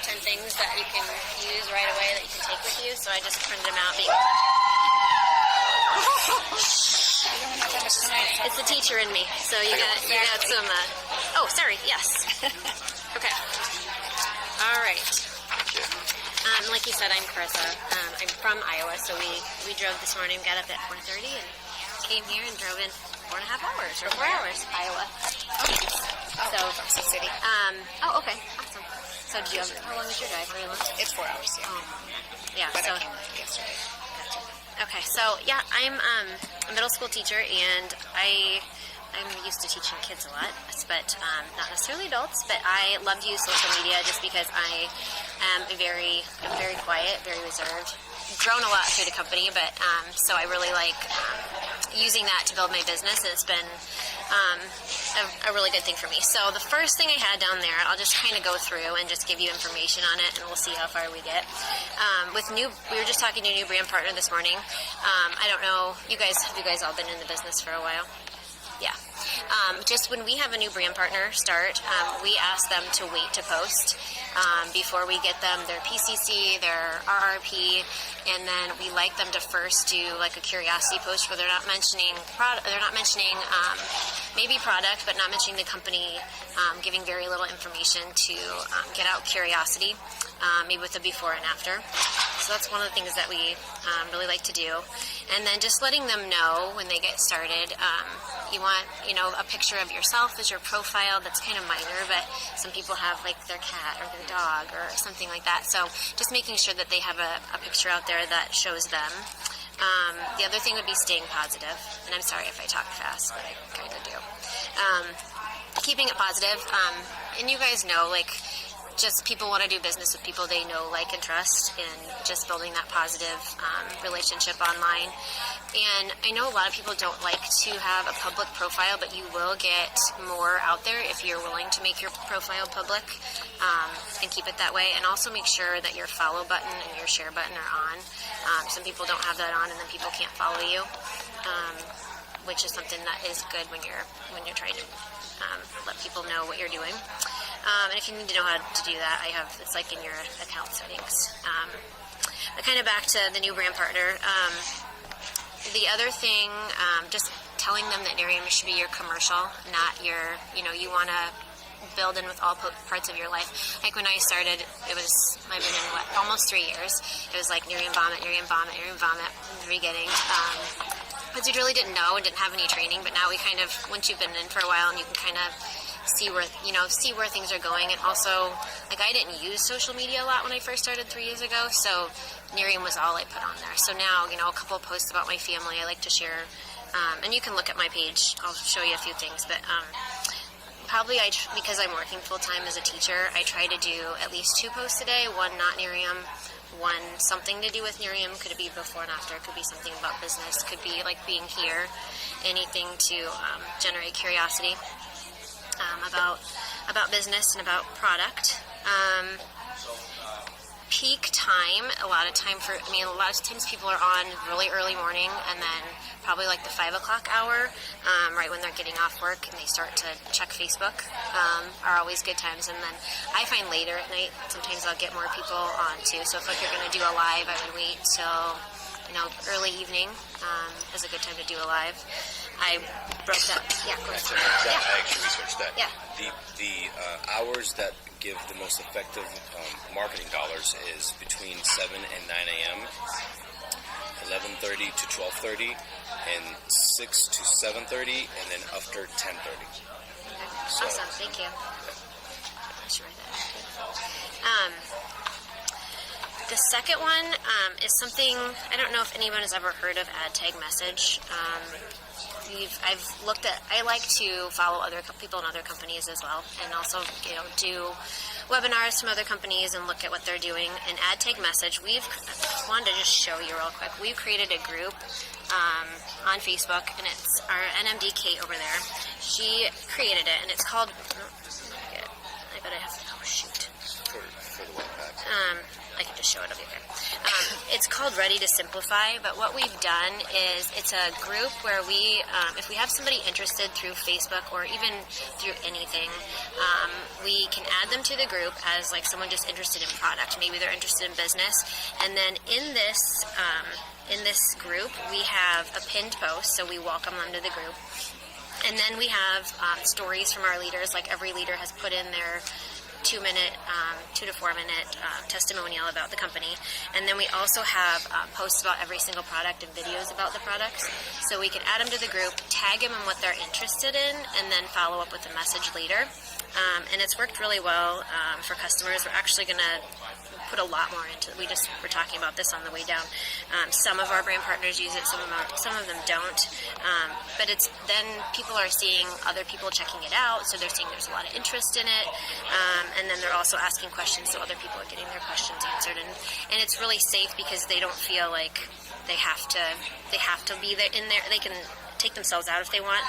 10 things that you can use right away that you can take with you. So I just printed them out. It's the teacher in me. So you got some. Oh, sorry. Yes. Okay. All right. Like you said, I'm Carisa. I'm from Iowa, so we drove this morning, got up at 4:30, and came here and drove in 4.5 hours or 4 hours. Iowa. So city. Okay. Awesome. So did you have, how long was your drive? Very long? It's 4 hours, yeah. Oh, yeah. But So I came yesterday. okay. So yeah, I'm a middle school teacher, and I'm used to teaching kids a lot, but not necessarily adults. But I love to use social media just because I am very quiet, very reserved. Grown a lot through the company, but so I really like using that to build my business. And it's been a really good thing for me. So the first thing I had down there, I'll just kind of go through and just give you information on it, and we'll see how far we get. We were just talking to a new brand partner this morning. I don't know, have you guys all been in the business for a while? Yeah. Just when we have a new brand partner start, we ask them to wait to post before we get them their PCC, their RRP, and then we like them to first do like a curiosity post where they're not mentioning maybe product, but not mentioning the company, giving very little information to get out curiosity, maybe with a before and after. So that's one of the things that we really like to do. And then just letting them know when they get started, you want, a picture of yourself as your profile. That's kind of minor, but some people have like their cat or their dog or something like that. So just making sure that they have a picture out there that shows them. The other thing would be staying positive. And I'm sorry if I talk fast, but I kind of do. Keeping it positive. And you guys know, just people want to do business with people they know, like, and trust, and just building that positive relationship online. And I know a lot of people don't like to have a public profile, but you will get more out there if you're willing to make your profile public and keep it that way. And also make sure that your follow button and your share button are on. Some people don't have that on, and then people can't follow you, which is something that is good when you're trying to let people know what you're doing. And if you need to know how to do that, it's like in your account settings. Kind of back to the new brand partner. The other thing, just telling them that Nerium should be your commercial, not your, you want to build in with all parts of your life. Like when I started, I've been in almost 3 years. It was like Nerium vomit in the beginning. Because we really didn't know and didn't have any training, but now we kind of, once you've been in for a while, and you can kind of see where things are going. And also, I didn't use social media a lot when I first started 3 years ago, so Nerium was all I put on there. So now, a couple of posts about my family I like to share, and you can look at my page. I'll show you a few things, but probably because I'm working full-time as a teacher, I try to do at least 2 posts a day, one not Nerium, one something to do with Nerium. Could it be before and after? Could be something about business. Could be like being here. Anything to generate curiosity about business and about product. Peak time, a lot of times people are on really early morning, and then probably like the 5 o'clock hour, right when they're getting off work and they start to check Facebook, are always good times. And then I find later at night, sometimes I'll get more people on too. So if you're going to do a live, I would wait till early evening is a good time to do a live. I broke that. Yeah, go ahead. I actually researched that. Yeah. The hours that give the most effective marketing dollars is between 7 and 9 a.m., 11:30 to 12:30, and 6 to 7:30, and then after 10:30. Okay. So, awesome. Thank you. I should write that. The second one is something, I don't know if anyone has ever heard of ad tag message. I like to follow other people in other companies as well, and also, do webinars from other companies and look at what they're doing. And ad tag message, I wanted to just show you real quick. We've created a group on Facebook, and it's our NMD Kate over there. She created it, and it's called, I bet I have, oh shoot. for the web packs? I can just show it over here. It's called Ready to Simplify, but what we've done is it's a group where we, if we have somebody interested through Facebook or even through anything, we can add them to the group as like someone just interested in product. Maybe they're interested in business, and then in this group we have a pinned post, so we welcome them to the group. And then we have stories from our leaders, like every leader has put in their 2 to 4 minute testimonial about the company. And then we also have posts about every single product and videos about the products. So we can add them to the group, tag them in what they're interested in, and then follow up with a message later. And it's worked really well for customers. We're actually going to put a lot more into it. We were talking about this on the way down. Some of our brand partners use it, some of them don't. But it's then people are seeing other people checking it out, so they're seeing there's a lot of interest in it. And then they're also asking questions, so other people are getting their questions answered. And it's really safe because they don't feel like they have to be there in there. They can take themselves out if they want,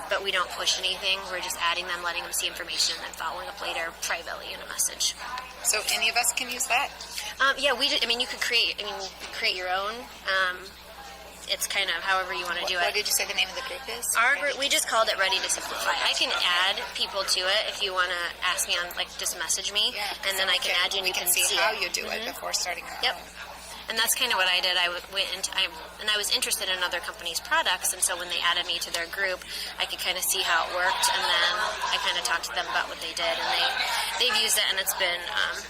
but we don't push anything. We're just adding them, letting them see information, and then following up later privately in a message. So any of us can use that? Yeah, you could create your own. It's kind of however you want to do it. What did you say the name of the group is? Our group, we just called it Ready to Simplify. I can add people to it if you want to ask me on, just message me, and then I can add you and we you can see how you do it before starting our Yep. own. And that's kind of what I did. I was interested in other companies' products, and so when they added me to their group, I could kind of see how it worked, and then I kind of talked to them about what they did, and they've used it, and it's been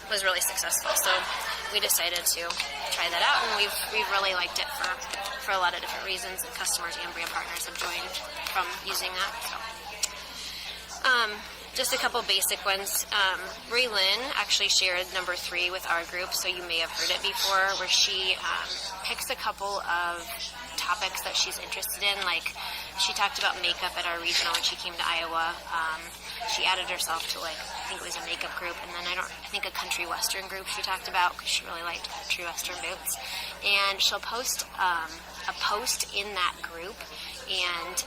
was really successful. So we decided to try that out, and we've really liked it for a lot of different reasons, and customers and brand partners have joined from using that. So. Just a couple basic ones. Ray Lynn actually shared number 3 with our group, so you may have heard it before, where she picks a couple of topics that she's interested in. Like, she talked about makeup at our regional when she came to Iowa. She added herself to, I think it was a makeup group, and then I think a country western group she talked about because she really liked country western boots. And she'll post a post in that group and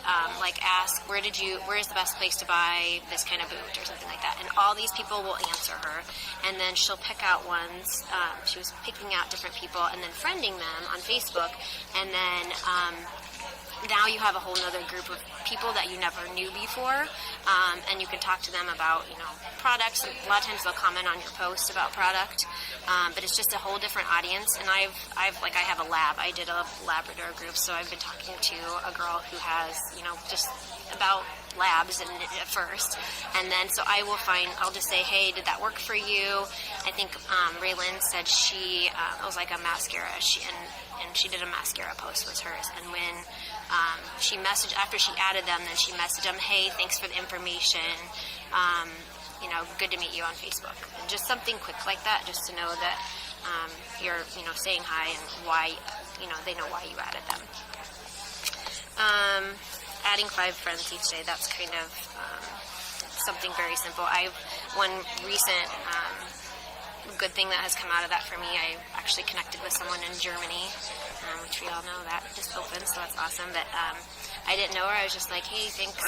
ask, where is the best place to buy this kind of boot or something like that, and all these people will answer her, and then she'll pick out ones. She was picking out different people and then friending them on Facebook, and then now you have a whole other group of people that you never knew before, and you can talk to them about products. A lot of times they'll comment on your post about product, but it's just a whole different audience. And I have a lab. I did a Labrador group, so I've been talking to a girl who has just about labs at first, and then so I'll just say, hey, did that work for you? I think Raylyn said it was like a mascara, and she did a mascara post with hers, and when she messaged, after she added them, then she messaged them, hey, thanks for the information, good to meet you on Facebook. And just something quick like that, just to know that you're saying hi and why, they know why you added them. Adding 5 friends each day, that's kind of something very simple. One recent good thing that has come out of that for me, I actually connected with someone in Germany, which we all know that just opened, so that's awesome. But I didn't know her. I was just like, hey, thanks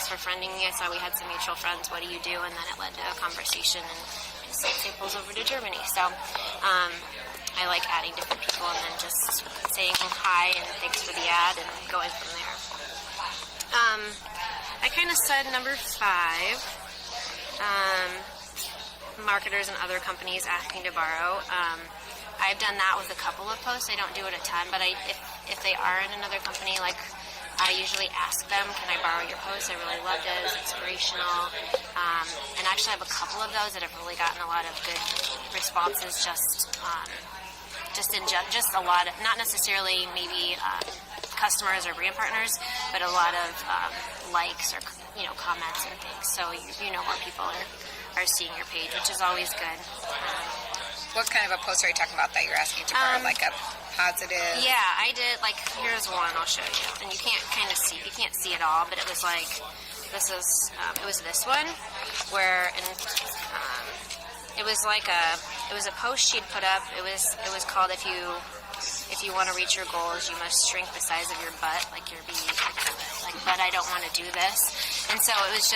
for friending me. I saw we had some mutual friends. What do you do? And then it led to a conversation, and it samples over to Germany. So I like adding different people and then just saying hi and thanks for the ad and going from there. I kind of said number 5. Marketers and other companies asking to borrow. I've done that with a couple of posts. I don't do it a ton, but if they are in another company, I usually ask them, can I borrow your post? I really loved it. It's inspirational. And actually I have a couple of those that have really gotten a lot of good responses, just a lot of, not necessarily maybe customers or brand partners, but a lot of likes or comments and things. So more people are seeing your page, which is always good. What kind of a post are you talking about that you're asking to borrow? Like a positive? Yeah, I did. Here's one I'll show you, and you can't see it all, but it was it was this one where, and it was a post she'd put up. It was called if you want to reach your goals, you must shrink the size of your butt, but I don't want to do this. And so it was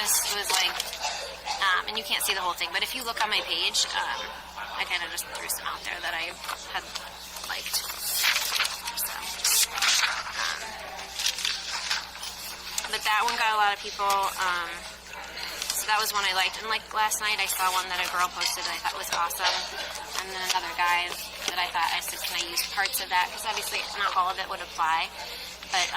and you can't see the whole thing, but if you look on my page, I kind of just threw some out there that I had liked. So, but that one got a lot of people. So that was one I liked. And like last night, I saw one that a girl posted that I thought was awesome. And then another guy that I thought, I said, can I use parts of that? Because obviously not all of it would apply. But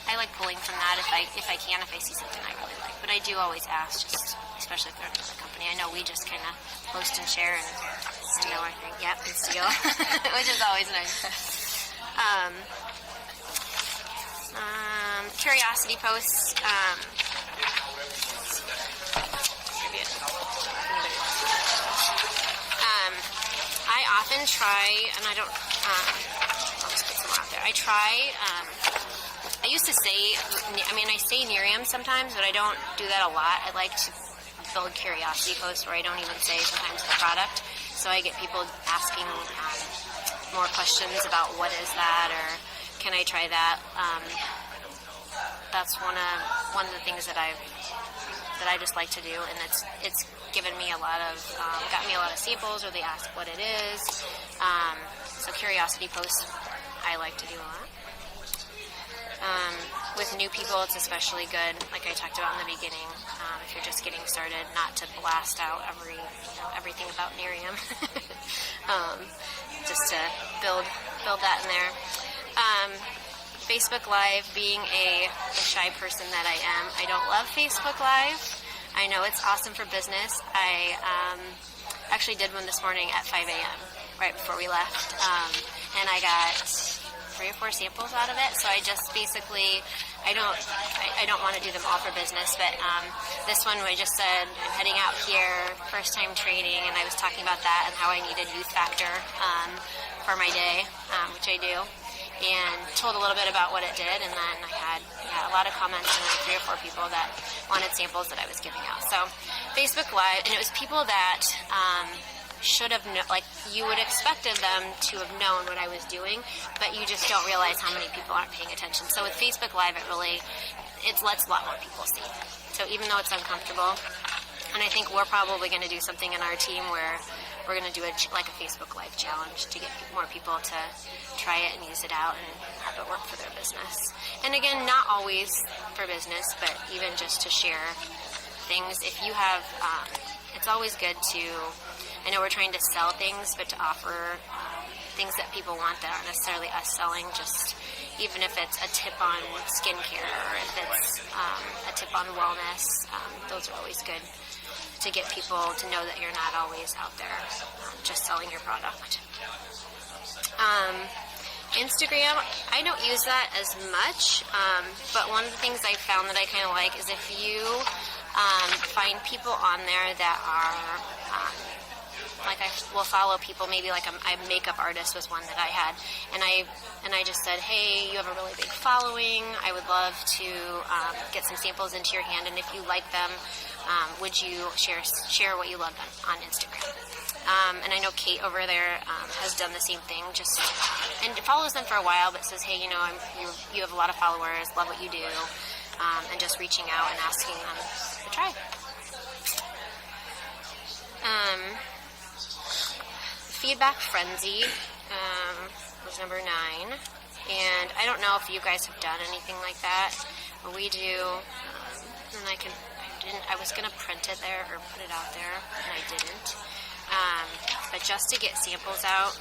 I like pulling from that if I can, if I see something I really like. But I do always ask, just especially if they're another company. I know we just kind of post and share and steal, I think. Yep, and steal, which is always nice. Curiosity posts. I often try, and I don't, I'll just put some more out there. I used to say, I say Nerium sometimes, but I don't do that a lot. I like to build curiosity posts where I don't even say sometimes the product. So I get people asking more questions about what is that, or can I try that? That's one of the things that I just like to do, and it's given me a lot of got me a lot of samples, or they ask what it is. So curiosity posts I like to do a lot. With new people, it's especially good, like I talked about in the beginning, if you're just getting started, not to blast out everything about Nerium. Just to build that in there. Facebook Live, being a shy person that I am, I don't love Facebook Live. I know it's awesome for business. I actually did one this morning at 5 a.m. right before we left, and I got 3 or 4 samples out of it. So I just basically, I don't want to do them all for business, but this one I just said I'm heading out here, first time training, and I was talking about that and how I needed youth factor for my day, which I do. And told a little bit about what it did, and then I had a lot of comments and like 3 or 4 people that wanted samples that I was giving out. So Facebook Live, and it was people that should have you would expected them to have known what I was doing, but you just don't realize how many people aren't paying attention. So with Facebook Live, it lets a lot more people see. So even though it's uncomfortable, and I think we're probably going to do something in our team where we're going to do a Facebook Live challenge to get more people to try it and use it out and have it work for their business. And again, not always for business, but even just to share things. If you have, it's always good to, I know we're trying to sell things, but to offer things that people want that aren't necessarily us selling, just even if it's a tip on skincare or if it's a tip on wellness, those are always good to get people to know that you're not always out there just selling your product. Instagram, I don't use that as much, but one of the things I found that I kind of like is if you find people on there that are like I will follow people, maybe like a makeup artist was one that I had, and I just said, hey, you have a really big following, I would love to get some samples into your hand, and if you like them, would you share what you love on Instagram? And I know Kate over there has done the same thing, and follows them for a while, but says, hey, you have a lot of followers, love what you do, and just reaching out and asking them to try. Feedback Frenzy was number 9, and I don't know if you guys have done anything like that, but we do, and I was going to print it there or put it out there, and I didn't, but just to get samples out.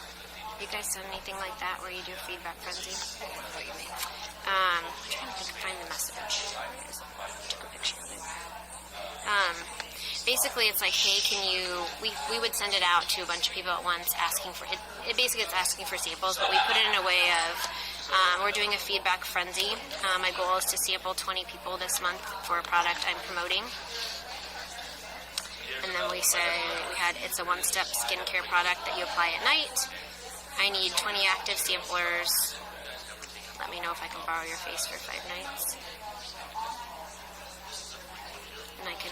You guys done anything like that where you do Feedback Frenzy? What you mean? I'm trying to find the message. I took a picture of it. Basically, it's like, hey, we would send it out to a bunch of people at once asking for, it basically it's asking for samples, but we put it in a way of, we're doing a feedback frenzy. My goal is to sample 20 people this month for a product I'm promoting. And then we say, it's a one-step skincare product that you apply at night. I need 20 active samplers. Let me know if I can borrow your face for 5 nights. And I can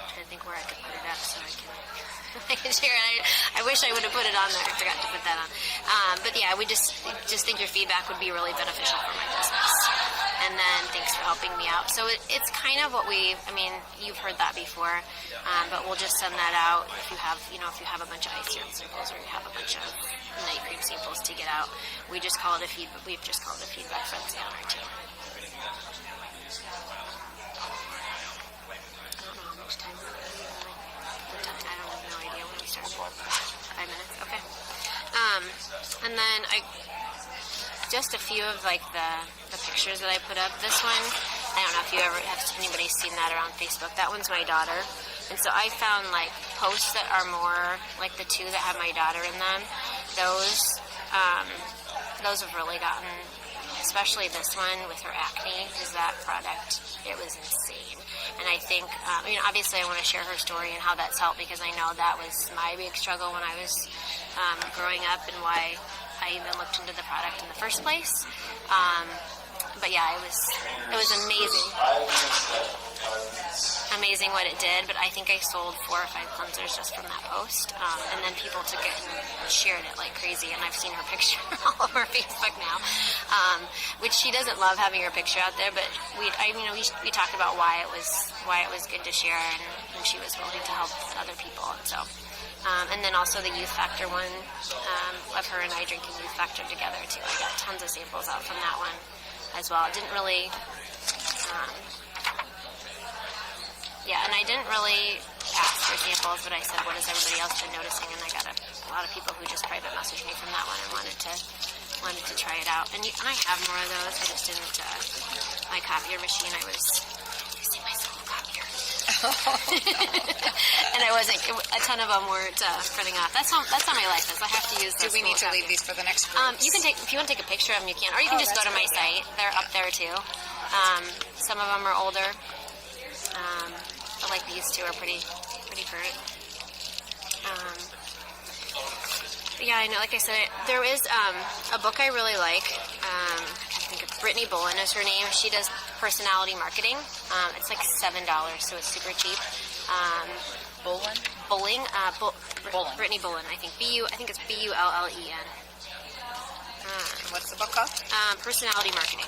try to think where I could put it up so I can share it. I wish I would have put it on there. I forgot to put that on. But yeah, we just think your feedback would be really beneficial for my business. and then thanks for helping me out. So it's kind of what you've heard that before, but we'll just send that out if you have a bunch of ice serum samples or you have a bunch of night cream samples to get out. We've just called it a feedback from the owner too. I don't know how much time. I have no idea when we started. 5 minutes. Okay. And then just a few of like the pictures that I put up. This one, I don't know if anybody's seen that around Facebook. That one's my daughter. And so I found like posts that are more like the two that have my daughter in them. Those have really gotten, especially this one with her acne, because that product, it was insane. And I think, obviously I want to share her story and how that's helped, because I know that was my big struggle when I was growing up and why I even looked into the product in the first place. But yeah, it was amazing what it did. But I think I sold 4 or 5 cleansers just from that post, and then people took it and shared it like crazy. And I've seen her picture all over Facebook now, which she doesn't love having her picture out there. But we talked about why it was good to share, and she was willing to help other people. And so. And then also the Youth Factor one, of her and I drinking Youth Factor together too. I got tons of samples out from that one as well. It didn't really, and I didn't really ask for samples, but I said, what has everybody else been noticing? And I got a lot of people who just private messaged me from that one and wanted to try it out. And I have more of those. I just didn't, my copier machine, using my solo copier. And a ton of them weren't printing off. That's how my life is. I have to use those. Do we need to leave these for the next group? You can if you want to take a picture of them, you can. Or you can just go to my site. They're up there too. Some of them are older. But like these two are pretty current. Yeah, I know. Like I said, there is a book I really like. I can't think of. Brittany Bolin is her name. She does personality marketing. It's like $7, so it's super cheap. Bowling? Brittany Bolin, I think. I think it's Bullen. What's the book called? Personality marketing.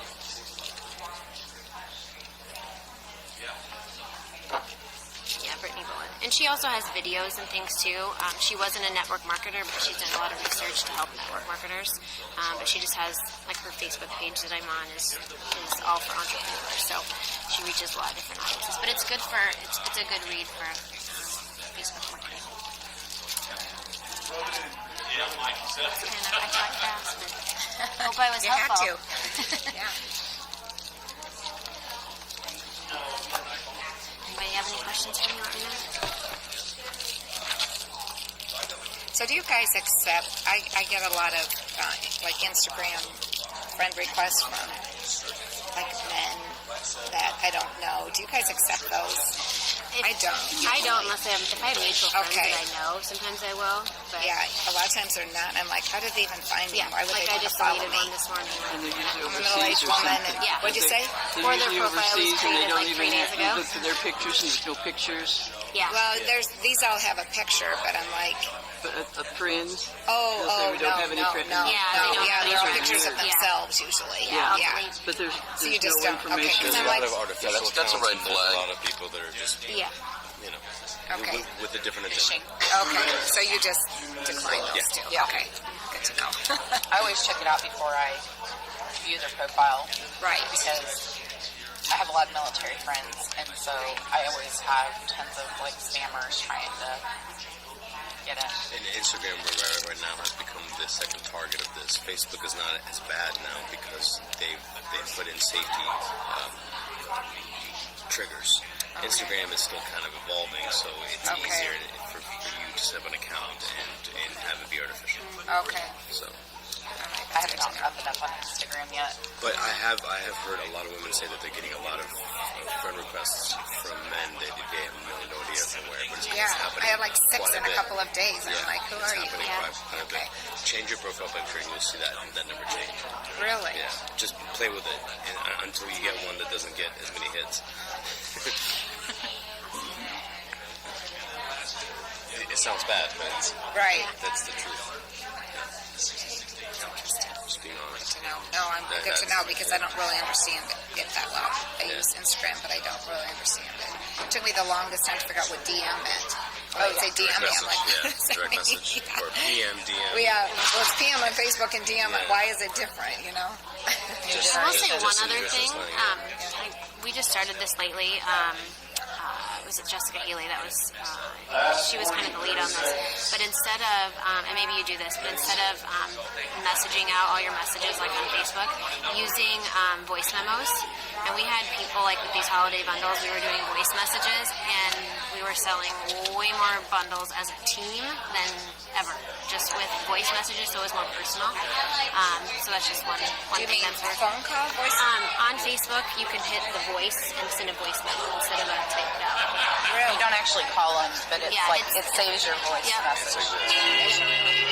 Yeah, Brittany Bolin. And she also has videos and things too. She wasn't a network marketer, but she's done a lot of research to help network marketers. But she just has, like, her Facebook page that I'm on is all for entrepreneurs. So she reaches a lot of different audiences. But it's good it's a good read for Facebook marketing. I talk fast, but hope I was helpful. You had to. Yeah. Anybody have any questions for me right now? So do you guys accept, I get a lot of like Instagram friend requests from like men that I don't know. Do you guys accept those? I don't. I don't unless if I have mutual friends Okay. that I know. Sometimes I will. But Yeah, a lot of times they're not. I'm like, how did they even find me? yeah, Why would like they I want to just follow deleted me? one this morning. And they're usually I'm a overseas middle-aged or woman. something. And, Yeah. What'd you say? They're Or their usually profile was overseas and they created, don't like, even 3 days ago. look for their pictures and there's no pictures. Yeah. Well, these all have a picture, but I'm like, But a friend. oh, we don't have any no, friends. no, Yeah, no, they don't have they're any pictures of friends. Yeah. themselves usually. Yeah, yeah. But there's So you just no don't- okay, information. 'cause I'm a like- lot of artificial that's a accounts, red and there's flag. a lot of people that are just, Yeah. Okay. with a different Fishing. agenda. Okay, so you just decline those Yeah. two. Yeah. Okay, good to know. I always check it out before I view their profile Right. because I have a lot of military friends, and so I always have tons of like spammers trying to get in. And Instagram right now has become the second target of this. Facebook is not as bad now because they've put in safety triggers. Instagram is still kind of evolving, so it's Okay. easier for you to set up an account and have it be artificial. Okay. So, I haven't gone up and up on Instagram yet. but I have heard a lot of women say that they're getting a lot of friend requests from men that they have no idea somewhere, but it's Yeah, happening. I had like 6 quite in a bit. couple of days, and I'm like, who it's are you? happening Yeah. quite a bit. Okay. Change your profile picture and you'll see that number change. Really? Yeah, just play with it until you get one that doesn't get as many hits. It sounds bad, but Right. that's the truth. posting on it. Good to know. No, I'm good to know because I don't really understand it that well. I use Instagram, but I don't really understand it. It took me the longest time to figure out what DM meant. I would say DM me. I'm like, Direct message or PM. Yeah, well, it's PM on Facebook and DM. Why is it different? You know. I will say one other thing. We just started this lately. Was it Jessica Ely that was, she was kind of the lead on this. But instead of, and maybe you do this, but instead of messaging out all your messages like on Facebook, using voice memos. And we had people like with these holiday bundles, we were doing voice messages, and we were selling way more bundles as a team than ever, just with voice messages, so it was more personal. So that's just one Do you thing mean that's worth. phone call, voice? On Facebook, you can hit the voice and send a voice memo instead of a typed out. You don't actually call them, but it's Yeah, like it saves your voice Yep. message.